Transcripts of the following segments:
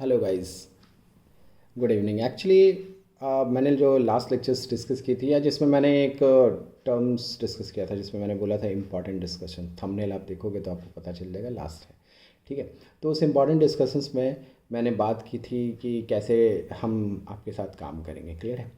Hello guys, good evening. Actually मैंने जो last lectures discuss की थी या जिसमें मैंने एक टर्म्स डिस्कस किया था जिसमें मैंने बोला था इम्पॉर्टेंट डिस्कशन। थंबनेल आप देखोगे तो आपको पता चल जाएगा, लास्ट है। ठीक है। तो उस इम्पॉर्टेंट डिस्कशंस में मैंने बात की थी कि कैसे हम आपके साथ काम करेंगे। क्लियर है।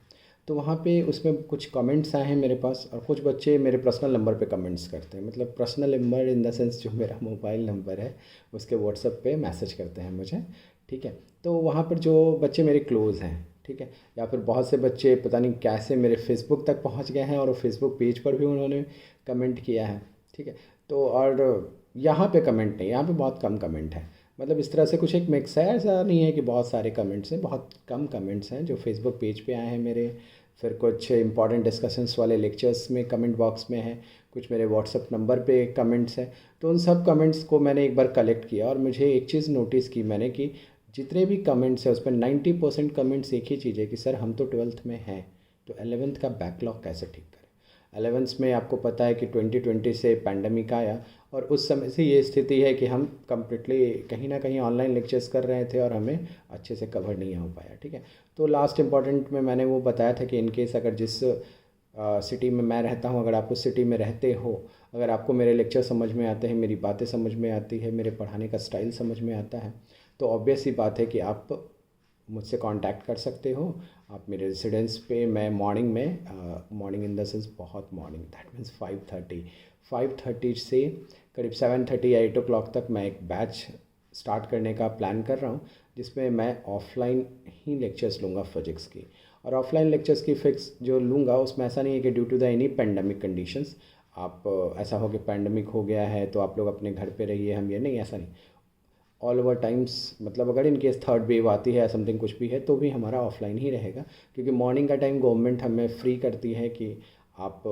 तो वहाँ पे उसमें कुछ कमेंट्स आए हैं मेरे पास, और कुछ बच्चे मेरे पर्सनल नंबर पे कमेंट्स करते हैं। मतलब personal number in the sense जो मेरा मोबाइल नंबर है उसके व्हाट्सएप पे मैसेज करते हैं मुझे। ठीक है। तो वहाँ पर जो बच्चे मेरे क्लोज़ हैं, ठीक है, या फिर बहुत से बच्चे पता नहीं कैसे मेरे फेसबुक तक पहुँच गए हैं और फेसबुक पेज पर भी उन्होंने कमेंट किया है। ठीक है। तो और यहाँ पे कमेंट नहीं, यहाँ पे बहुत कम कमेंट है। मतलब इस तरह से कुछ एक मिक्स है, ऐसा नहीं है कि बहुत सारे कमेंट्स हैं, बहुत कम कमेंट्स हैं जो फेसबुक पेज पे आए हैं मेरे। फिर कुछ इंपॉर्टेंट डिस्कशंस वाले लेक्चर्स में कमेंट बॉक्स में है, कुछ मेरे व्हाट्सअप नंबर पे कमेंट्स हैं। तो उन सब कमेंट्स को मैंने एक बार कलेक्ट किया और मुझे एक चीज़ नोटिस की मैंने कि जितने भी कमेंट्स हैं उस पर 90% कमेंट्स एक ही चीज़ है कि सर हम तो ट्वेल्थ में हैं, तो एलेवेंथ का बैकलॉग कैसे ठीक करें। एलेवेंथ में आपको पता है कि 2020 से पैंडमिक आया और उस समय से ये स्थिति है कि हम कम्प्लीटली कहीं ना कहीं ऑनलाइन लेक्चर्स कर रहे थे और हमें अच्छे से कवर नहीं हो पाया। ठीक है। तो लास्ट इम्पॉर्टेंट में मैंने वो बताया था कि इन केस अगर जिस सिटी में मैं रहता हूँ, अगर आप उस सिटी में रहते हो, अगर आपको मेरे लेक्चर समझ में आते हैं, मेरी बातें समझ में आती है, मेरे पढ़ाने का स्टाइल समझ में आता है, तो ऑब्वियस सी बात है कि आप मुझसे कांटेक्ट कर सकते हो। आप मेरे रेसिडेंस पे, मैं मॉर्निंग में, मॉर्निंग इन द सेंस बहुत मॉर्निंग, दैट मीन्स 5:30 से करीब 7:30 या 8 o'clock तक मैं एक बैच स्टार्ट करने का प्लान कर रहा हूँ, जिसमें मैं ऑफलाइन ही लेक्चर्स लूँगा फिजिक्स की। और ऑफलाइन लेक्चर्स की फिक्स जो लूँगा उसमें ऐसा नहीं है कि due to the any pandemic conditions आप ऐसा हो कि पेंडेमिक हो गया है तो आप लोग अपने घर पे रहिए, हम ये नहीं, ऐसा नहीं। ऑल ओवर टाइम्स, मतलब अगर इन केस थर्ड वेव आती है या समथिंग कुछ भी है तो भी हमारा ऑफलाइन ही रहेगा, क्योंकि मॉर्निंग का टाइम गवर्नमेंट हमें फ्री करती है कि आप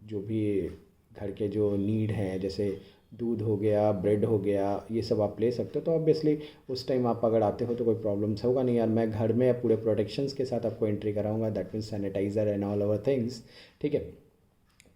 जो भी घर के जो नीड हैं, जैसे दूध हो गया, ब्रेड हो गया, ये सब आप ले सकते हो। तो ऑब्वियसली उस टाइम आप अगर आते हो तो कोई प्रॉब्लम्स होगा नहीं, यार मैं घर में पूरे प्रोटेक्शंस के साथ आपको एंट्री कराऊंगा, that means sanitiser and all over things. ठीक है।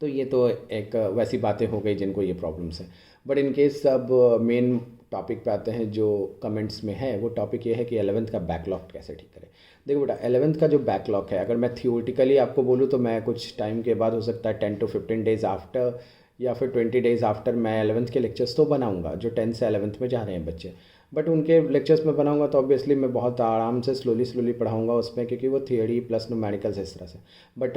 तो ये तो एक वैसी बातें हो गई जिनको ये प्रॉब्लम्स हैं। बट इन केस अब मेन टॉपिक पे आते हैं जो कमेंट्स में है, वो टॉपिक ये है कि एलेवेंथ का बैकलॉग कैसे ठीक करें। देखो बेटा, एलेवेंथ का जो बैकलॉग है, अगर मैं थियोटिकली आपको बोलूँ तो मैं कुछ टाइम के बाद, हो सकता है 10 to 15 days आफ्टर या फिर 20 days आफ्टर, मैं एलेवेंथ के लेक्चर्स तो बनाऊंगा जो 10th से एलेवेंथ में जा रहे हैं बच्चे। बट उनके लेक्चर्स में बनाऊंगा तो ऑब्वियसली मैं बहुत आराम से स्लोली स्लोली पढ़ाऊंगा उसमें, क्योंकि वो थियोरी प्लस न्यूमेरिकल्स इस तरह से। बट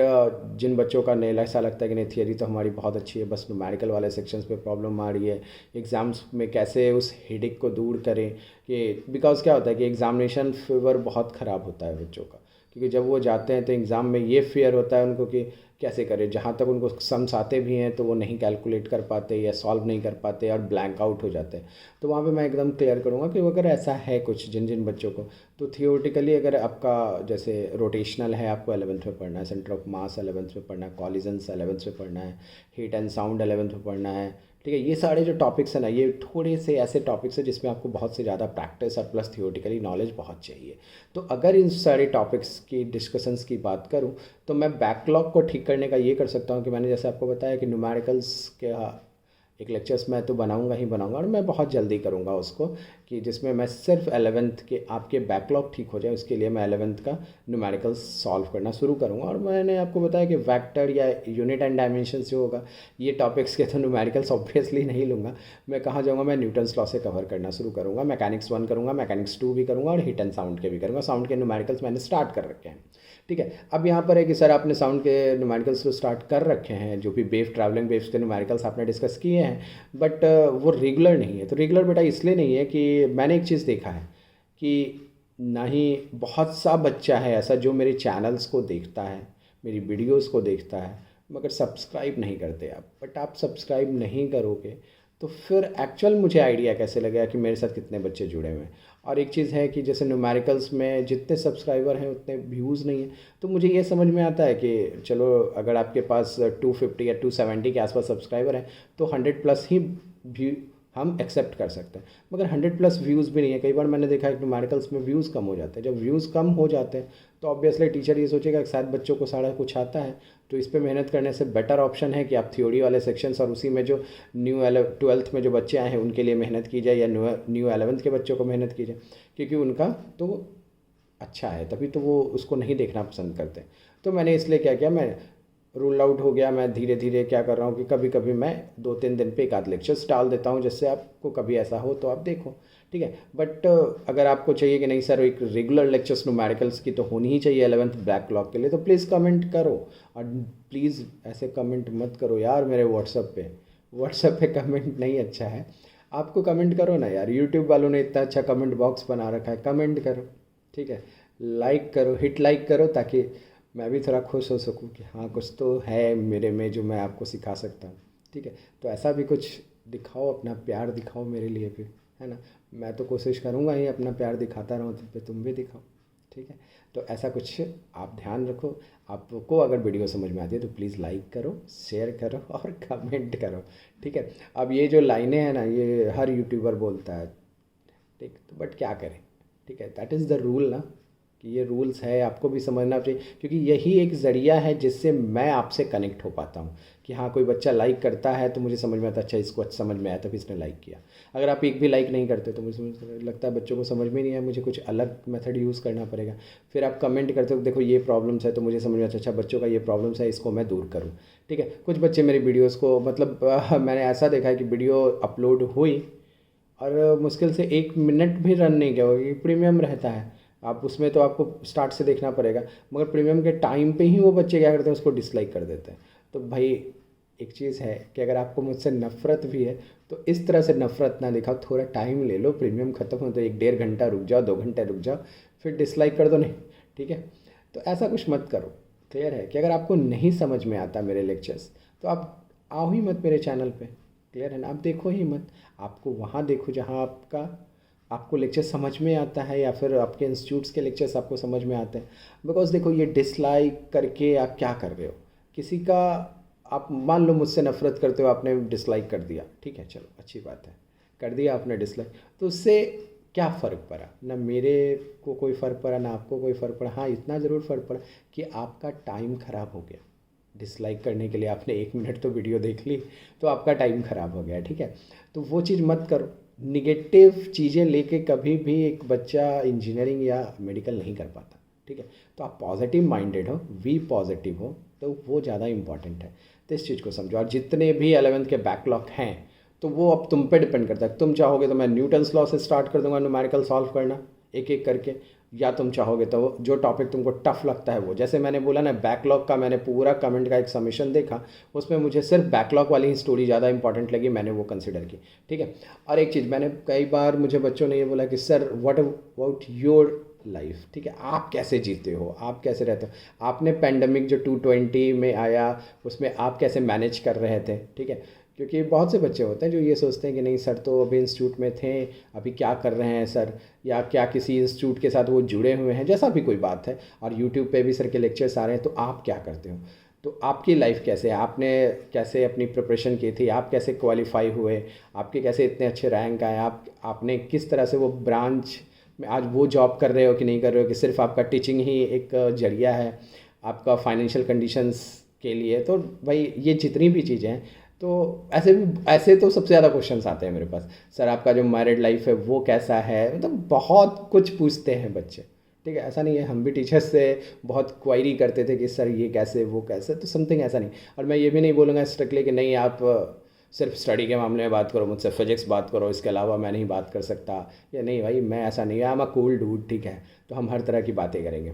जिन बच्चों का नहीं, ऐसा लगता है कि नहीं थियरी तो हमारी बहुत अच्छी है, बस न्यूमेरिकल वाले सेक्शंस पे प्रॉब्लम आ रही है, एग्ज़ाम्स में कैसे उस हेडेक को दूर करें। कि बिकॉज क्या होता है कि एग्ज़ामिनेशन फेवर बहुत ख़राब होता है बच्चों का, क्योंकि जब वो जाते हैं तो एग्ज़ाम में ये फेयर होता है उनको कि कैसे करें, जहाँ तक उनको सम्स आते भी हैं तो वो नहीं कैलकुलेट कर पाते या सॉल्व नहीं कर पाते और ब्लैंक आउट हो जाते हैं। तो वहाँ पे मैं एकदम क्लियर करूँगा कि अगर ऐसा है कुछ जिन जिन बच्चों को, तो थियोटिकली अगर आपका जैसे रोटेशनल है, आपको एलेवेंथ में पढ़ना है, सेंटर ऑफ मास एलेवेंथ में पढ़ना है, कॉलिजन्स एलेवेंथ में पढ़ना है, हीट एंड साउंड एलेवेंथ में पढ़ना है। ठीक है। ये सारे जो टॉपिक्स हैं ना, ये थोड़े से ऐसे टॉपिक्स हैं जिसमें आपको बहुत से ज़्यादा प्रैक्टिस और प्लस थियोटिकली नॉलेज बहुत चाहिए। तो अगर इन सारे टॉपिक्स की डिस्कशंस की बात करूँ तो मैं बैकलॉग को ठीक करने का ये कर सकता हूँ कि मैंने जैसे आपको बताया कि न्यूमेरिकल्स के एक लेक्चर्स मैं तो बनाऊंगा ही बनाऊंगा, और मैं बहुत जल्दी करूंगा उसको, कि जिसमें मैं सिर्फ एलेवेंथ के आपके बैकलॉग ठीक हो जाए उसके लिए मैं एलेवेंथ का न्यूमेरिकल्स सॉल्व करना शुरू करूंगा। और मैंने आपको बताया कि वेक्टर या यूनिट एंड डायमेंशंस जो होगा, ये टॉपिक्स के तो न्यूमेरिकल्स ऑब्वियसली नहीं लूँगा। मैं कहाँ जाऊँगा, मैं न्यूटन्स लॉ से कवर करना शुरू करूँगा, मैकेनिक्स 1 करूँगा, मैकेनिक्स 2 भी करूँगा और हीट एंड साउंड के भी करूँगा। साउंड के न्यूमेरिकल्स मैंने स्टार्ट कर रखे हैं। ठीक है। अब यहाँ पर है कि सर आपने साउंड के न्यूमेरिकल्स तो स्टार्ट कर रखे हैं, जो भी वेव ट्रैवलिंग वेव्स के न्यूमेरिकल्स आपने डिस्कस किए हैं, बट वो रेगुलर नहीं है। तो रेगुलर बेटा इसलिए नहीं है कि मैंने एक चीज़ देखा है कि ना ही बहुत सा बच्चा है ऐसा जो मेरे चैनल्स को देखता है, मेरी वीडियोस को देखता है, मगर सब्सक्राइब नहीं करते आप। बट आप सब्सक्राइब नहीं करोगे तो फिर एक्चुअल मुझे आइडिया कैसे लगेगा कि मेरे साथ कितने बच्चे जुड़े हुए हैं। और एक चीज़ है कि जैसे न्यूमेरिकल्स में जितने सब्सक्राइबर हैं उतने व्यूज़ नहीं हैं। तो मुझे ये समझ में आता है कि चलो अगर आपके पास 250 या 270 के आसपास सब्सक्राइबर हैं तो 100 प्लस ही व्यू हम एक्सेप्ट कर सकते हैं, मगर 100+ व्यूज़ भी नहीं है। कई बार मैंने देखा है कि न्यूमेरिकल्स में व्यूज़ कम हो जाते हैं। जब व्यूज़ कम हो जाते हैं तो ऑब्वियसली टीचर ये सोचेगा कि शायद बच्चों को सारा कुछ आता है, तो इस पे मेहनत करने से बेटर ऑप्शन है कि आप थ्योरी वाले सेक्शंस और उसी में जो न्यू 12th में जो बच्चे आए हैं उनके लिए मेहनत की जाए, या न्यू 11th के बच्चों को मेहनत की जाए, क्योंकि उनका तो अच्छा है, तभी तो वो उसको नहीं देखना पसंद करते। तो मैंने इसलिए क्या किया, मैं रूल आउट हो गया। मैं धीरे धीरे क्या कर रहा हूँ कि कभी कभी मैं 2-3 दिन पे एक आध लेक्चर्स डाल देता हूँ, जिससे आपको कभी ऐसा हो तो आप देखो, ठीक है। बट अगर आपको चाहिए कि नहीं सर एक रेगुलर लेक्चर्स न्यूमेरिकल्स की तो होनी ही चाहिए 11th बैकलॉग के लिए, तो प्लीज़ कमेंट करो। और प्लीज़ ऐसे कमेंट मत करो यार मेरे व्हाट्सएप पे कमेंट नहीं अच्छा है। आपको कमेंट करो ना यार, यूट्यूब वालों ने इतना अच्छा कमेंट बॉक्स बना रखा है, कमेंट करो, ठीक है। लाइक करो, हिट लाइक करो, ताकि मैं भी थोड़ा खुश हो सकूं कि हाँ कुछ तो है मेरे में जो मैं आपको सिखा सकता हूँ, ठीक है। तो ऐसा भी कुछ दिखाओ, अपना प्यार दिखाओ मेरे लिए भी, है ना। मैं तो कोशिश करूँगा ही अपना प्यार दिखाता रहूँ, तो तुम भी दिखाओ, ठीक है। तो ऐसा कुछ आप ध्यान रखो। आपको अगर वीडियो समझ में आती है तो प्लीज़ लाइक करो, शेयर करो और कमेंट करो, ठीक है। अब ये जो लाइनें हैं ना, ये हर यूट्यूबर बोलता है, ठीक, तो बट क्या करें, ठीक है। दैट इज़ द रूल ना, कि ये रूल्स है, आपको भी समझना चाहिए, क्योंकि यही एक ज़रिया है जिससे मैं आपसे कनेक्ट हो पाता हूँ। कि हाँ कोई बच्चा लाइक करता है तो मुझे समझ में आता है, अच्छा इसको अच्छा समझ में आया तभी इसने लाइक किया। अगर आप एक भी लाइक नहीं करते तो मुझे लगता है बच्चों को समझ में नहीं आया, मुझे कुछ अलग मेथड यूज़ करना पड़ेगा। फिर आप कमेंट करते हो, देखो ये प्रॉब्लम्स है, तो मुझे समझ में आता है अच्छा बच्चों का ये प्रॉब्लम्स है, इसको मैं दूर करूँ, ठीक है। कुछ बच्चे मेरी वीडियोज़ को मतलब मैंने ऐसा देखा है कि वीडियो अपलोड हुई और मुश्किल से 1 मिनट भी रन नहीं किया होगा, क्योंकि प्रीमियम रहता है। आप उसमें तो आपको स्टार्ट से देखना पड़ेगा, मगर प्रीमियम के टाइम पे ही वो बच्चे क्या करते हैं, उसको डिसलाइक कर देते हैं। तो भाई एक चीज़ है कि अगर आपको मुझसे नफ़रत भी है तो इस तरह से नफ़रत ना दिखाओ, थोड़ा टाइम ले लो, प्रीमियम ख़त्म हो तो 1-1.5 घंटा रुक जाओ, 2 घंटे रुक जाओ, फिर डिसलाइक कर दो, नहीं, ठीक है। तो ऐसा कुछ मत करो। क्लियर है कि अगर आपको नहीं समझ में आता मेरे लेक्चर्स तो आप आओ ही मत मेरे चैनल पे। क्लियर है ना, आप देखो ही मत। आपको वहाँ देखो जहाँ आपको लेक्चर समझ में आता है, या फिर आपके इंस्टीट्यूट्स के लेक्चर्स आपको समझ में आते हैं। बिकॉज देखो ये डिसलाइक करके आप क्या कर रहे हो, किसी का, आप मान लो मुझसे नफ़रत करते हो, आपने डिसलाइक कर दिया, ठीक है, चलो अच्छी बात है, कर दिया आपने डिसलाइक, तो उससे क्या फ़र्क पड़ा ना, मेरे को कोई फ़र्क पड़ा ना आपको कोई फ़र्क पड़ा। हाँ इतना ज़रूर फ़र्क पड़ा कि आपका टाइम ख़राब हो गया। डिसलाइक करने के लिए आपने 1 मिनट तो वीडियो देख ली, तो आपका टाइम ख़राब हो गया, ठीक है। तो वो चीज़ मत करो। निगेटिव चीज़ें लेके कभी भी एक बच्चा इंजीनियरिंग या मेडिकल नहीं कर पाता, ठीक है। तो आप पॉजिटिव माइंडेड हो, वी पॉजिटिव हो, तो वो ज़्यादा इंपॉर्टेंट है। तो इस चीज़ को समझो। और जितने भी 11th के बैकलॉग हैं तो वो अब तुम पे डिपेंड करता है। तुम चाहोगे तो मैं न्यूटन्स लॉ से स्टार्ट कर दूंगा न्यूमेरिकल सॉल्व करना एक एक करके, या तुम चाहोगे तो जो टॉपिक तुमको टफ लगता है वो, जैसे मैंने बोला ना बैकलॉग का, मैंने पूरा कमेंट का एक सबमिशन देखा, उसमें मुझे सिर्फ बैकलॉग वाली ही स्टोरी ज़्यादा इंपॉर्टेंट लगी, मैंने वो कंसिडर की, ठीक है। और एक चीज़ मैंने कई बार, मुझे बच्चों ने ये बोला कि sir what about your life, ठीक है, आप कैसे जीते हो, आप कैसे रहते हो, आपने पेंडेमिक जो 220 में आया उसमें आप कैसे मैनेज कर रहे थे, ठीक है। क्योंकि बहुत से बच्चे होते हैं जो ये सोचते हैं कि नहीं सर तो अभी इंस्टीट्यूट में थे, अभी क्या कर रहे हैं सर, या क्या किसी इंस्टीट्यूट के साथ वो जुड़े हुए हैं, जैसा भी कोई बात है, और यूट्यूब पे भी सर के लेक्चर्स आ रहे हैं, तो आप क्या करते हो, तो आपकी लाइफ कैसे है, आपने कैसे अपनी प्रिपरेशन की थी, आप कैसे क्वालिफाई हुए, आपके कैसे इतने अच्छे रैंक आए, आपने किस तरह से वो ब्रांच में आज वो जॉब कर रहे हो कि नहीं कर रहे हो, कि सिर्फ आपका टीचिंग ही एक जरिया है आपका फाइनेंशियल कंडीशंस के लिए। तो भाई ये जितनी भी चीज़ें हैं, तो ऐसे तो सबसे ज़्यादा क्वेश्चंस आते हैं मेरे पास, सर आपका जो मैरिड लाइफ है वो कैसा है, मतलब बहुत कुछ पूछते हैं बच्चे, ठीक है। ऐसा नहीं है, हम भी टीचर्स से बहुत क्वायरी करते थे कि सर ये कैसे वो कैसे, तो समथिंग ऐसा नहीं। और मैं ये भी नहीं बोलूँगा स्ट्रिक्टली कि नहीं आप सिर्फ स्टडी के मामले में बात करो, मुझसे फिजिक्स बात करो, इसके अलावा मैं नहीं बात कर सकता, या नहीं भाई मैं ऐसा नहीं, I am a cool dude, ठीक है। तो हम हर तरह की बातें करेंगे।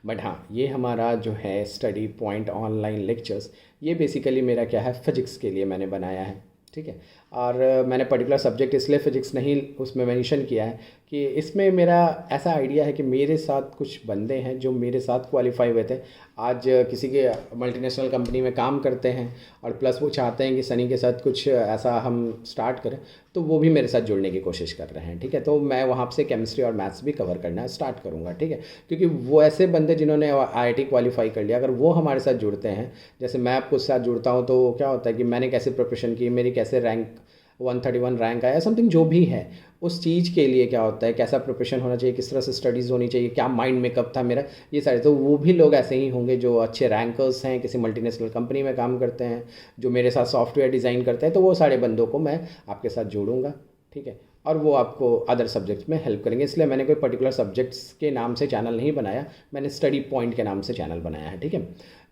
बट हाँ ये हमारा जो है स्टडी पॉइंट ऑनलाइन लेक्चर्स, ये बेसिकली मेरा क्या है, फिजिक्स के लिए मैंने बनाया है, ठीक है। और मैंने पर्टिकुलर सब्जेक्ट इसलिए फ़िज़िक्स नहीं उसमें मेंशन किया है कि इसमें मेरा ऐसा आइडिया है कि मेरे साथ कुछ बंदे हैं जो मेरे साथ क्वालिफाई हुए थे, आज किसी के मल्टीनेशनल कंपनी में काम करते हैं, और प्लस वो चाहते हैं कि सनी के साथ कुछ ऐसा हम स्टार्ट करें, तो वो भी मेरे साथ जुड़ने की कोशिश कर रहे हैं, ठीक है। तो मैं वहाँ से केमिस्ट्री और मैथ्स भी कवर करना स्टार्ट करूँगा, ठीक है। क्योंकि वो ऐसे बंदे जिन्होंने आईआईटी क्वालिफाई कर लिया, अगर वो हमारे साथ जुड़ते हैं, जैसे मैं आपको साथ जुड़ता हूँ, तो क्या होता है कि मैंने कैसे प्रिपरेशन की, मेरी कैसे रैंक 131 रैंक आया, समथिंग जो भी है, उस चीज़ के लिए क्या होता है, कैसा प्रिपरेशन होना चाहिए, किस तरह से स्टडीज़ होनी चाहिए, क्या माइंड मेकअप था मेरा, ये सारे। तो वो भी लोग ऐसे ही होंगे जो अच्छे रैंकर्स हैं, किसी मल्टीनेशनल कंपनी में काम करते हैं, जो मेरे साथ सॉफ्टवेयर डिज़ाइन करते हैं, तो वो सारे बंदों को मैं आपके साथ जोड़ूंगा, ठीक है। और वो आपको अदर सब्जेक्ट्स में हेल्प करेंगे। इसलिए मैंने कोई पर्टिकुलर सब्जेक्ट्स के नाम से चैनल नहीं बनाया, मैंने स्टडी पॉइंट के नाम से चैनल बनाया है, ठीक है।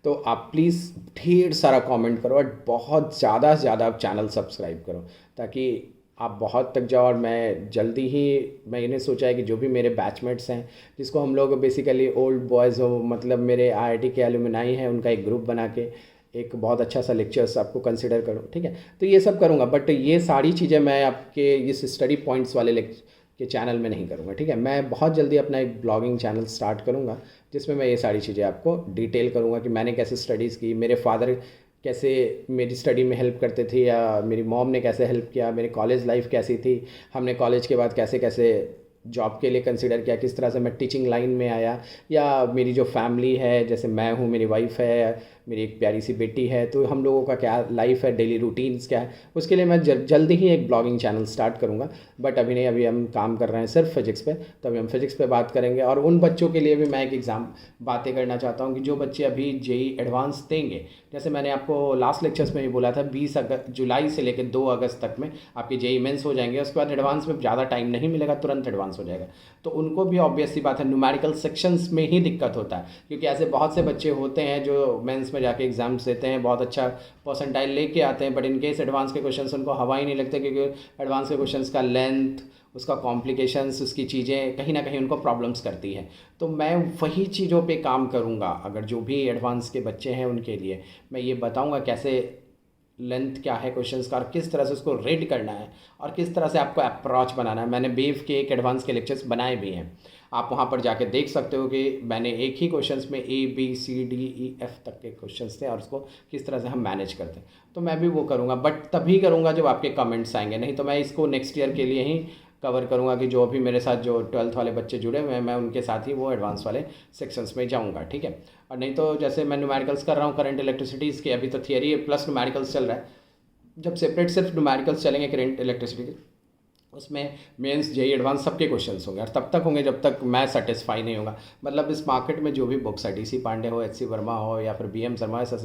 तो आप प्लीज़ ढेर सारा कमेंट करो और बहुत ज़्यादा से ज़्यादा आप चैनल सब्सक्राइब करो, ताकि आप बहुत तक जाओ। और मैं जल्दी ही, मैंने सोचा है कि जो भी मेरे बैचमेट्स हैं, जिसको हम लोग बेसिकली ओल्ड बॉयज़ हो, मतलब मेरे आईआईटी के एलुमनाई हैं, उनका एक ग्रुप बना के एक बहुत अच्छा सा लेक्चर्स आपको कंसिडर करो, ठीक है। तो ये सब करूँगा, बट ये सारी चीज़ें मैं आपके इस स्टडी पॉइंट्स वाले के चैनल में नहीं करूँगा, ठीक है। मैं बहुत जल्दी अपना एक ब्लॉगिंग चैनल स्टार्ट करूँगा, जिसमें मैं ये सारी चीज़ें आपको डिटेल करूँगा कि मैंने कैसे स्टडीज़ की, मेरे फादर कैसे मेरी स्टडी में हेल्प करते थे, या मेरी मॉम ने कैसे हेल्प किया, मेरी कॉलेज लाइफ कैसी थी, हमने कॉलेज के बाद कैसे कैसे जॉब के लिए कंसिडर किया, किस तरह से मैं टीचिंग लाइन में आया, या मेरी जो फैमिली है, जैसे मैं हूँ, मेरी वाइफ है, मेरी एक प्यारी सी बेटी है, तो हम लोगों का क्या लाइफ है, डेली रूटीन्स क्या है, उसके लिए मैं जल्दी ही एक ब्लॉगिंग चैनल स्टार्ट करूँगा। बट अभी नहीं, अभी हम काम कर रहे हैं सिर्फ फिजिक्स पे, तो अभी हम फिजिक्स पे बात करेंगे। और उन बच्चों के लिए भी मैं एक एग्ज़ाम बातें करना चाहता हूँ कि जो बच्चे अभी जेई एडवांस देंगे, जैसे मैंने आपको लास्ट लेक्चर्स में भी बोला था, 20 जुलाई से लेकर 2 अगस्त तक में आपके जेई मेंस हो जाएंगे, उसके बाद एडवांस में ज़्यादा टाइम नहीं मिलेगा, तुरंत एडवांस हो जाएगा। तो उनको भी ऑब्वियस सी बात है, न्यूमेरिकल सेक्शंस में ही दिक्कत होता है, क्योंकि ऐसे बहुत से बच्चे होते हैं जो मेंस में जाके एग्जाम्स देते हैं, बहुत अच्छा परसेंटाइल लेके आते हैं, बट इन केस एडवांस के क्वेश्चंस उनको हवा ही नहीं लगते, क्योंकि एडवांस के क्वेश्चंस का लेंथ, उसका कॉम्प्लिकेशंस, उसकी चीज़ें कहीं ना कहीं उनको प्रॉब्लम्स करती हैं। तो मैं वही चीज़ों पे काम करूँगा, अगर जो भी एडवांस के बच्चे हैं उनके लिए मैं ये बताऊँगा कैसे लेंथ क्या है क्वेश्चंस का, और किस तरह से उसको रीड करना है, और किस तरह से आपको अप्रोच बनाना है। मैंने बेव के एक एडवांस के लेक्चर्स बनाए भी हैं, आप वहाँ पर जाके देख सकते हो कि मैंने एक ही क्वेश्चंस में ABCDEF तक के क्वेश्चंस थे, और उसको किस तरह से हम मैनेज करते हैं। तो मैं भी वो करूँगा, बट तभी करूँगा जब आपके कमेंट्स आएंगे, नहीं तो मैं इसको नेक्स्ट ईयर के लिए ही कवर करूँगा कि जो अभी मेरे साथ जो 12th वाले बच्चे जुड़े हुए हैं, मैं उनके साथ ही वो एडवांस वाले सेक्शंस में जाऊँगा, ठीक है। और नहीं तो जैसे मैं न्यूमेरिकल्स कर रहा हूँ करंट इलेक्ट्रिसिटीज़ के, अभी तो थियरी प्लस न्यूमेरिकल्स चल रहा है, जब सेपरेट सिर्फ न्यूमेरिकल्स चलेंगे करंट इलेक्ट्रिसिटी के, उसमें मेंस जेई एडवांस सबके क्वेश्चंस होंगे, और तब तक होंगे जब तक मैं सेटिस्फाई नहीं होगा। मतलब इस मार्केट में जो भी बुक्स है, DC पांडे हो, HC वर्मा हो, या फिर BM शर्मा, ऐसा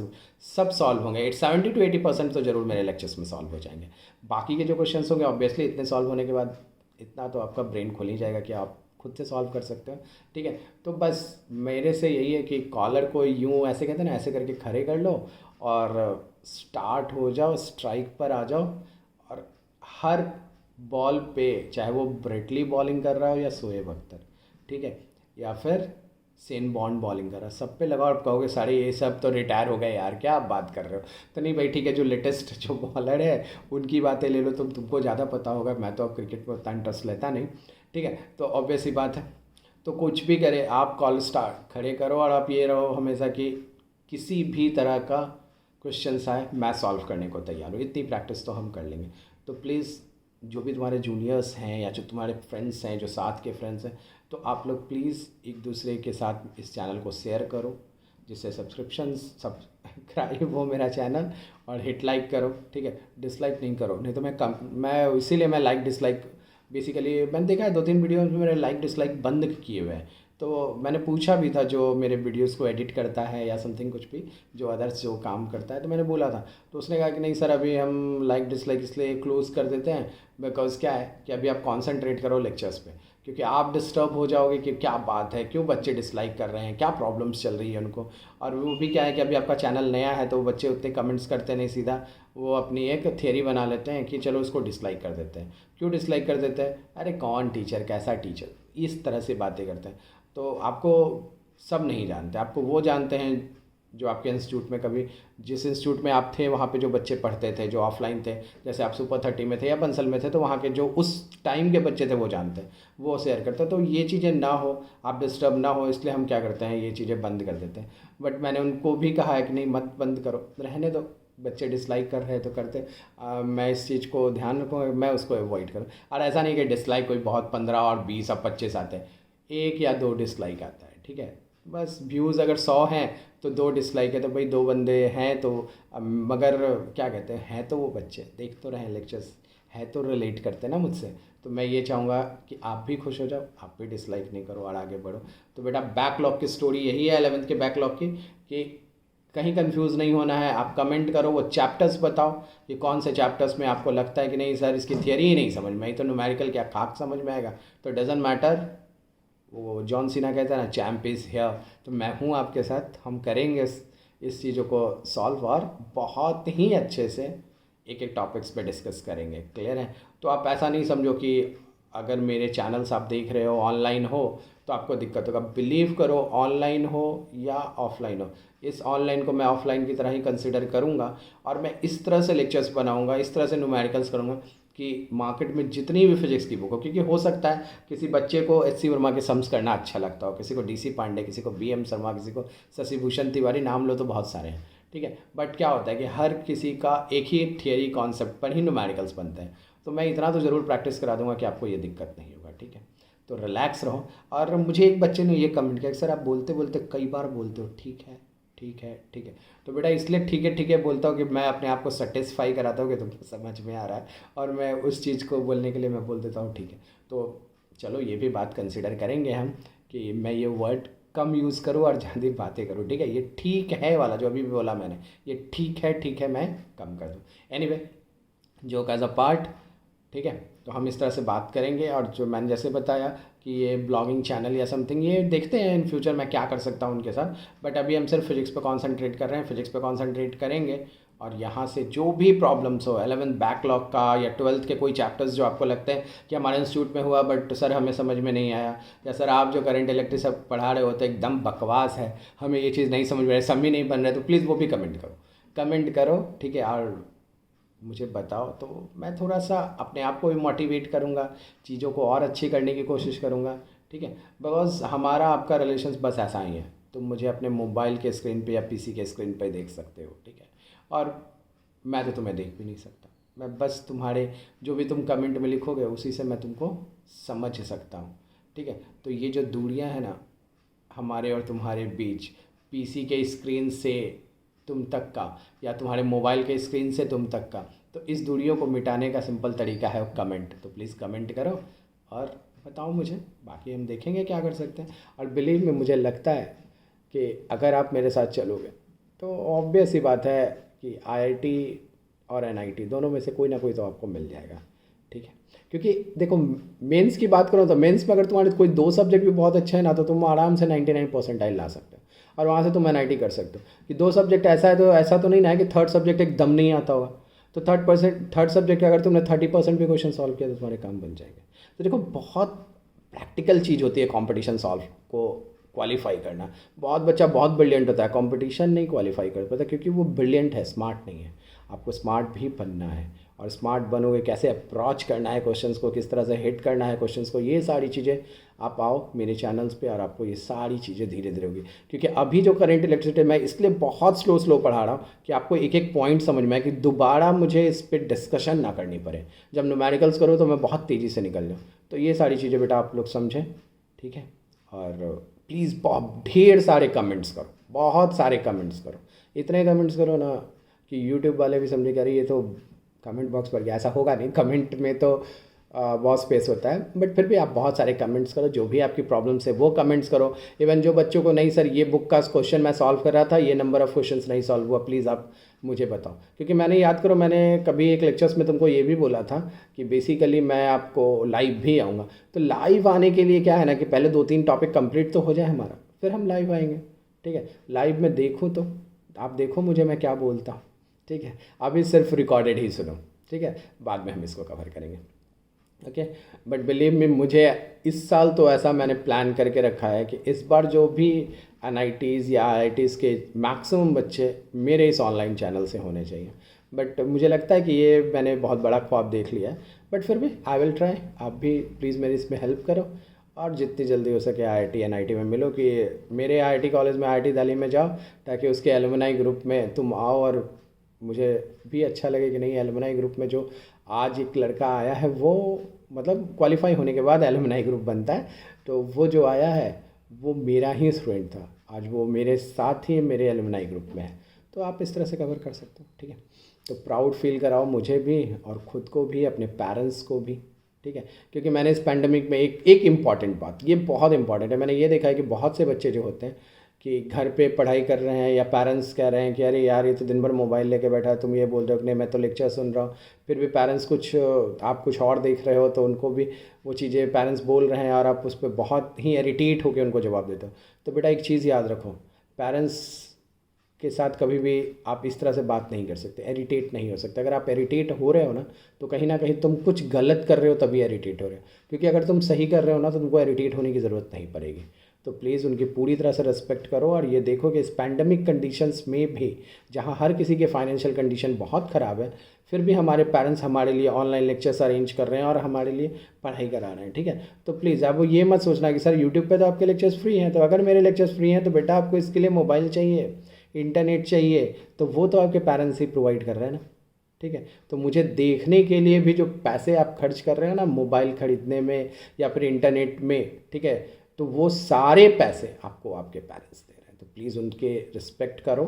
सब सॉल्व होंगे। 70 to 80% तो जरूर मेरे लेक्चर्स में सॉल्व हो जाएंगे। बाकी के जो क्वेश्चन होंगे ऑब्वियसली इतने सॉल्व होने के बाद इतना तो आपका ब्रेन खुल ही जाएगा कि आप खुद से सॉल्व कर सकते हो, ठीक है। तो बस मेरे से यही है कि कॉलर को यूँ ऐसे कहते हैं ना, ऐसे करके खड़े कर लो और स्टार्ट हो जाओ, स्ट्राइक पर आ जाओ, और हर बॉल पे, चाहे वो ब्रेटली बॉलिंग कर रहा हो या शोएब अख्तर, ठीक है, या फिर सेन बॉन्ड बॉलिंग कर रहा है, सब पे लगाओ। आप कहोगे सारे ये सब तो रिटायर हो गए यार, क्या आप बात कर रहे हो। तो नहीं भाई, ठीक है, जो लेटेस्ट जो बॉलर है उनकी बातें ले लो, तुमको ज़्यादा पता होगा, मैं तो अब क्रिकेट में उतना इंटरेस्ट लेता नहीं, ठीक है। तो ऑब्वियस ही बात है, तो कुछ भी करे आप कॉल स्टार्ट खड़े करो, और आप ये रहो हमेशा कि किसी भी तरह का क्वेश्चंस आए मैं सॉल्व करने को तैयार हूँ। इतनी प्रैक्टिस तो हम कर लेंगे। तो प्लीज़ जो भी तुम्हारे जूनियर्स हैं या जो तुम्हारे फ्रेंड्स हैं, जो साथ के फ्रेंड्स हैं, तो आप लोग प्लीज़ एक दूसरे के साथ इस चैनल को शेयर करो, जिससे सब्सक्राइब हो मेरा चैनल, और हिट लाइक करो, ठीक है। डिसलाइक नहीं करो, नहीं तो मैं इसीलिए मैं लाइक डिसलाइक, बेसिकली मैंने देखा है 2-3 वीडियो में मेरे लाइक डिसलाइक बंद किए हुए हैं। तो मैंने पूछा भी था जो मेरे वीडियोस को एडिट करता है या समथिंग कुछ भी जो अदर्स जो काम करता है, तो मैंने बोला था, तो उसने कहा कि नहीं सर, अभी हम लाइक डिसलाइक इसलिए क्लोज़ कर देते हैं बिकॉज़ क्या है कि अभी आप कॉन्सेंट्रेट करो लेक्चर्स पे, क्योंकि आप डिस्टर्ब हो जाओगे कि क्या बात है, क्यों बच्चे डिसलाइक कर रहे हैं, क्या प्रॉब्लम्स चल रही है उनको। और वो भी क्या है कि अभी आपका चैनल नया है, तो वो बच्चे उतने कमेंट्स करते नहीं, सीधा वो अपनी एक थियरी बना लेते हैं कि चलो उसको डिसलाइक कर देते हैं। क्यों डिसलाइक कर देते हैं, अरे कौन टीचर, कैसा टीचर, इस तरह से बातें करते हैं। तो आपको सब नहीं जानते, आपको वो जानते हैं जो आपके इंस्टीट्यूट में, कभी जिस इंस्टीट्यूट में आप थे वहाँ पे जो बच्चे पढ़ते थे, जो ऑफलाइन थे, जैसे आप सुपर 30 में थे या बंसल में थे, तो वहाँ के जो उस टाइम के बच्चे थे वो जानते हैं, वो शेयर करते हैं। तो ये चीज़ें ना हो, आप डिस्टर्ब ना हो, इसलिए हम क्या करते हैं, ये चीज़ें बंद कर देते हैं। बट मैंने उनको भी कहा है कि नहीं, मत बंद करो, रहने दो, बच्चे डिसलाइक कर रहे हैं तो करते। मैं इस चीज़ को ध्यान रखूँगा, मैं उसको अवॉइड करूँ। और ऐसा नहीं कि डिसलाइक कोई बहुत 15 और 20 और 25 आते हैं, 1 या 2 डिसलाइक आता है, ठीक है। बस व्यूज़ अगर 100 हैं तो 2 डिसलाइक है, तो भाई 2 बंदे हैं तो, मगर क्या कहते हैं तो वो बच्चे देख तो रहे हैं लेक्चर्स, है तो रिलेट करते हैं ना मुझसे। तो मैं ये चाहूँगा कि आप भी खुश हो जाओ, आप भी डिसलाइक नहीं करो और आगे बढ़ो। तो बेटा बैकलॉग की स्टोरी यही है 11th के बैकलॉग की, कि कहीं कंफ्यूज नहीं होना है। आप कमेंट करो, वो चैप्टर्स बताओ कि कौन से चैप्टर्स में आपको लगता है कि नहीं सर इसकी थियरी ही नहीं समझ में आई, तो न्यूमेरिकल क्या खाक समझ में आएगा। तो डजेंट मैटर, वो जॉन सीना कहता है ना, चैम्प इज़ हियर। तो मैं हूँ आपके साथ, हम करेंगे इस चीज़ों को सॉल्व और बहुत ही अच्छे से एक एक टॉपिक्स पे डिस्कस करेंगे। क्लियर है। तो आप ऐसा नहीं समझो कि अगर मेरे चैनल्स आप देख रहे हो ऑनलाइन हो तो आपको दिक्कत होगा। बिलीव करो, ऑनलाइन हो या ऑफलाइन हो, इस ऑनलाइन को मैं ऑफलाइन की तरह ही कंसिडर करूँगा और मैं इस तरह से लेक्चर्स बनाऊँगा, इस तरह से न्यूमेरिकल्स करूँगा कि मार्केट में जितनी भी फिजिक्स की बुक हो, क्योंकि हो सकता है किसी बच्चे को एच सी वर्मा के सम्स करना अच्छा लगता हो, किसी को डी सी पांडे, किसी को बी एम शर्मा, किसी को शशि भूषण तिवारी, नाम लो तो बहुत सारे हैं। ठीक है, बट क्या होता है कि हर किसी का एक ही थियरी कॉन्सेप्ट पर ही न्यूमेरिकल्स बनते हैं। तो मैं इतना तो ज़रूर प्रैक्टिस करा दूंगा कि आपको ये दिक्कत नहीं होगा। ठीक है, तो रिलैक्स रहो। और मुझे एक बच्चे ने ये कमेंट किया कि सर आप बोलते बोलते कई बार बोलते हो ठीक है ठीक है ठीक है। तो बेटा इसलिए ठीक है बोलता हूँ कि मैं अपने आप को सेटिस्फाई कराता हूँ कि तुमको समझ में आ रहा है, और मैं उस चीज़ को बोलने के लिए मैं बोल देता हूँ ठीक है। तो चलो ये भी बात कंसिडर करेंगे हम कि मैं ये वर्ड कम यूज़ करूँ और ज़्यादा बातें करूँ। ठीक है, ये ठीक है वाला जो अभी भी बोला मैंने, ये ठीक है मैं कम कर दूँ। Anyway, joke as a part. ठीक है, तो हम इस तरह से बात करेंगे। और जो मैंने जैसे बताया कि ये ब्लॉगिंग चैनल या समथिंग, ये देखते हैं इन फ्यूचर मैं क्या कर सकता हूँ उनके साथ। बट अभी हम सिर्फ फिजिक्स पे कंसंट्रेट कर रहे हैं, फिजिक्स पे कंसंट्रेट करेंगे। और यहाँ से जो भी प्रॉब्लम्स हो 11th बैकलॉग का या 12th के कोई चैप्टर्स जो आपको लगते हैं कि हमारे इंस्टीट्यूट में हुआ बट सर हमें समझ में नहीं आया, या सर आप जो करंट इलेक्ट्रिक सब पढ़ा रहे हो तो एकदम बकवास है, हमें ये चीज़ नहीं समझ में रही, समी नहीं बन रहे, तो प्लीज़ वो भी कमेंट करो। ठीक है, और मुझे बताओ तो मैं थोड़ा सा अपने आप को भी मोटिवेट करूँगा, चीज़ों को और अच्छी करने की कोशिश करूँगा। ठीक है, बिकॉज हमारा आपका रिलेशंस बस ऐसा ही है, तुम मुझे अपने मोबाइल के स्क्रीन पे या पीसी के स्क्रीन पे देख सकते हो। ठीक है, और मैं तो तुम्हें देख भी नहीं सकता, मैं बस तुम्हारे जो भी तुम कमेंट में लिखोगे उसी से मैं तुमको समझ सकता हूँ। ठीक है, तो ये जो दूरियाँ हैं ना हमारे और तुम्हारे बीच, पीसी के स्क्रीन से तुम तक का या तुम्हारे मोबाइल के स्क्रीन से तुम तक का, तो इस दूरियों को मिटाने का सिंपल तरीका है कमेंट। तो प्लीज़ कमेंट करो और बताओ मुझे, बाकी हम देखेंगे क्या कर सकते हैं। और बिलीव में मुझे लगता है कि अगर आप मेरे साथ चलोगे तो ऑब्वियस ही बात है कि आईआईटी और एनआईटी दोनों में से कोई ना कोई तो आपको मिल जाएगा। ठीक है, क्योंकि देखो मेंस की बात करो तो मेंस में अगर तुम्हारे कोई दो सब्जेक्ट भी बहुत अच्छा है ना तो तुम आराम से 99 परसेंटाइल ला सकते हो और वहाँ से तुम एनआईटी कर सकते हो। कि दो सब्जेक्ट ऐसा है तो ऐसा तो नहीं ना है कि थर्ड सब्जेक्ट एकदम नहीं आता होगा, तो थर्ड सब्जेक्ट अगर तुमने 30% भी क्वेश्चन सॉल्व किया तो तुम्हारे काम बन जाएंगे। तो देखो बहुत प्रैक्टिकल चीज़ होती है कंपटीशन सॉल्व को क्वालिफाई करना। बहुत बच्चा बहुत ब्रिलियंट होता है, कंपटीशन नहीं क्वालिफाई कर पाता क्योंकि वो ब्रिलियंट है, स्मार्ट नहीं है। आपको स्मार्ट भी बनना है, और स्मार्ट बनोगे कैसे अप्रोच करना है क्वेश्चंस को, किस तरह से हिट करना है क्वेश्चंस को, ये सारी चीज़ें आप आओ मेरे चैनल्स पे और आपको ये सारी चीज़ें धीरे धीरे होगी। क्योंकि अभी जो करंट इलेक्ट्रिसिटी मैं इसलिए बहुत स्लो पढ़ा रहा हूँ कि आपको एक एक पॉइंट समझ में आए कि दोबारा मुझे इस पर डिस्कशन ना करनी पड़े। जब न्यूमेरिकल्स करो तो मैं बहुत तेज़ी से निकल जाऊँ। तो ये सारी चीज़ें बेटा आप लोग समझें। ठीक है, और प्लीज़ बहुत ढेर सारे कमेंट्स करो, बहुत सारे कमेंट्स करो, इतने कमेंट्स करो ना कि यूट्यूब वाले भी समझे कि अरे ये तो कमेंट बॉक्स भर गया। ऐसा होगा नहीं, कमेंट में तो बहुत स्पेस होता है, बट फिर भी आप बहुत सारे कमेंट्स करो, जो भी आपकी प्रॉब्लम्स है वो कमेंट्स करो। इवन जो बच्चों को नहीं सर ये बुक का क्वेश्चन मैं सॉल्व कर रहा था, ये नंबर ऑफ़ क्वेश्चंस नहीं सॉल्व हुआ, प्लीज़ आप मुझे बताओ। क्योंकि मैंने याद करो मैंने कभी एक लेक्चर्स में तुमको ये भी बोला था कि बेसिकली मैं आपको लाइव भी आऊँगा। तो लाइव आने के लिए क्या है ना कि पहले 2-3 टॉपिक कंप्लीट तो हो जाए हमारा, फिर हम लाइव आएंगे। ठीक है, लाइव में देखो तो आप देखो मुझे मैं क्या बोलता हूँ। ठीक है, अभी सिर्फ रिकॉर्डेड ही सुनो। ठीक है, बाद में हम इसको कवर करेंगे। ओके, बट बिलीव में मुझे इस साल तो ऐसा मैंने प्लान करके रखा है कि इस बार जो भी एनआईटीज़ या आईआईटीज़ के मैक्सिमम बच्चे मेरे इस ऑनलाइन चैनल से होने चाहिए। बट मुझे लगता है कि ये मैंने बहुत बड़ा ख्वाब देख लिया है, बट फिर भी आई विल ट्राई। आप भी प्लीज़ मेरी इसमें हेल्प करो और जितनी जल्दी हो सके आईआईटी एनआईटी में मिलो। कि मेरे आईआईटी कॉलेज में आईआईटी दिल्ली में जाओ ताकि उसके एलुमनाई ग्रुप में तुम आओ और मुझे भी अच्छा लगे कि नहीं एलुमनाई ग्रुप में जो आज एक लड़का आया है वो मतलब क्वालिफाई होने के बाद एलुमनाई ग्रुप बनता है, तो वो जो आया है वो मेरा ही स्टूडेंट था, आज वो मेरे साथ ही मेरे एलुमनाई ग्रुप में है। तो आप इस तरह से कवर कर सकते हो। ठीक है, तो प्राउड फील कराओ मुझे भी और ख़ुद को भी, अपने पेरेंट्स को भी, ठीक है। क्योंकि मैंने इस पैंडमिक में एक इम्पॉर्टेंट बात, ये बहुत इंपॉर्टेंट है, मैंने ये देखा है कि बहुत से बच्चे जो होते हैं कि घर पे पढ़ाई कर रहे हैं या पेरेंट्स कह रहे हैं कि अरे यार ये तो दिन भर मोबाइल लेके बैठा है, तुम ये बोल रहे हो कि नहीं मैं तो लेक्चर सुन रहा हूँ, फिर भी पेरेंट्स कुछ आप कुछ और देख रहे हो तो उनको भी वो चीज़ें पेरेंट्स बोल रहे हैं और आप उस पर बहुत ही इरिटेट होकर उनको जवाब देते हो। तो बेटा एक चीज़ याद रखो, पेरेंट्स के साथ कभी भी आप इस तरह से बात नहीं कर सकते, इरिटेट नहीं हो सकते। अगर आप इरिटेट हो रहे हो ना तो कहीं ना कहीं तुम कुछ गलत कर रहे हो तभी इरिटेट हो रहे हो, क्योंकि अगर तुम सही कर रहे हो ना तो तुमको इरिटेट होने की ज़रूरत नहीं पड़ेगी। तो प्लीज़ उनकी पूरी तरह से रिस्पेक्ट करो और ये देखो कि इस पैंडमिक कंडीशंस में भी जहाँ हर किसी के फाइनेंशियल कंडीशन बहुत ख़राब है, फिर भी हमारे पेरेंट्स हमारे लिए ऑनलाइन लेक्चर्स अरेंज कर रहे हैं और हमारे लिए पढ़ाई करा रहे हैं, ठीक है। तो प्लीज़ आप ये मत सोचना कि सर यूट्यूब पे तो आपके लेक्चर्स फ्री हैं, तो अगर मेरे लेक्चर्स फ्री हैं तो बेटा आपको इसके लिए मोबाइल चाहिए, इंटरनेट चाहिए, तो वो तो आपके पेरेंट्स ही प्रोवाइड कर रहे हैं ना, ठीक है। तो मुझे देखने के लिए भी जो पैसे आप खर्च कर रहे हो ना मोबाइल ख़रीदने में या फिर इंटरनेट में, ठीक है, तो वो सारे पैसे आपको आपके पेरेंट्स दे रहे हैं। तो प्लीज़ उनके रिस्पेक्ट करो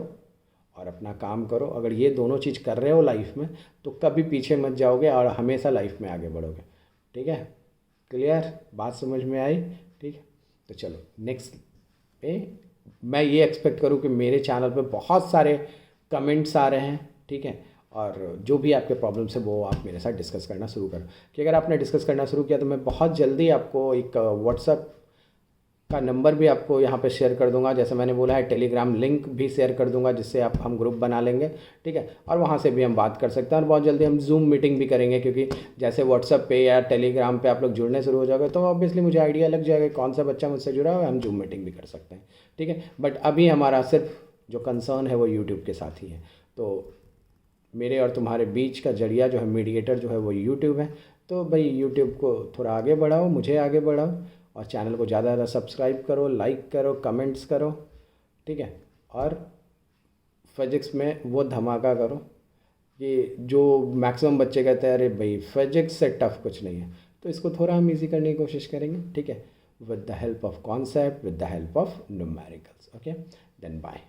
और अपना काम करो। अगर ये दोनों चीज़ कर रहे हो लाइफ में तो कभी पीछे मत जाओगे और हमेशा लाइफ में आगे बढ़ोगे, ठीक है। क्लियर, बात समझ में आई, ठीक है। तो चलो नेक्स्ट पे मैं ये एक्सपेक्ट करूँ कि मेरे चैनल पे बहुत सारे कमेंट्स आ रहे हैं, ठीक है, और जो भी आपके प्रॉब्लम्स है वो आप मेरे साथ डिस्कस करना शुरू करो। कि अगर आपने डिस्कस करना शुरू किया तो मैं बहुत जल्दी आपको एक व्हाट्सएप का नंबर भी आपको यहाँ पे शेयर कर दूंगा, जैसे मैंने बोला है टेलीग्राम लिंक भी शेयर कर दूंगा जिससे हम ग्रुप बना लेंगे, ठीक है, और वहाँ से भी हम बात कर सकते हैं। और बहुत जल्दी हम जूम मीटिंग भी करेंगे, क्योंकि जैसे व्हाट्सएप पे या टेलीग्राम पे आप लोग जुड़ने शुरू हो जाओगे तो ऑब्वियसली मुझे आइडिया लग जाएगा कौन सा बच्चा मुझसे जुड़ा हुआ है, हम जूम मीटिंग भी कर सकते हैं, ठीक है। बट अभी हमारा सिर्फ जो कंसर्न है वो यूट्यूब के साथ ही है। तो मेरे और तुम्हारे बीच का जरिया जो है, मीडिएटर जो है वो यूट्यूब है। तो भाई यूट्यूब को थोड़ा आगे बढ़ाओ, मुझे आगे बढ़ाओ और चैनल को ज़्यादा ज़्यादा सब्सक्राइब करो, लाइक करो, कमेंट्स करो, ठीक है। और फिजिक्स में वो धमाका करो कि जो मैक्सिमम बच्चे कहते हैं अरे भाई फिजिक्स से टफ कुछ नहीं है, तो इसको थोड़ा हम इजी करने की कोशिश करेंगे, ठीक है, with the help of concept, with the help of numericals. Okay, then bye.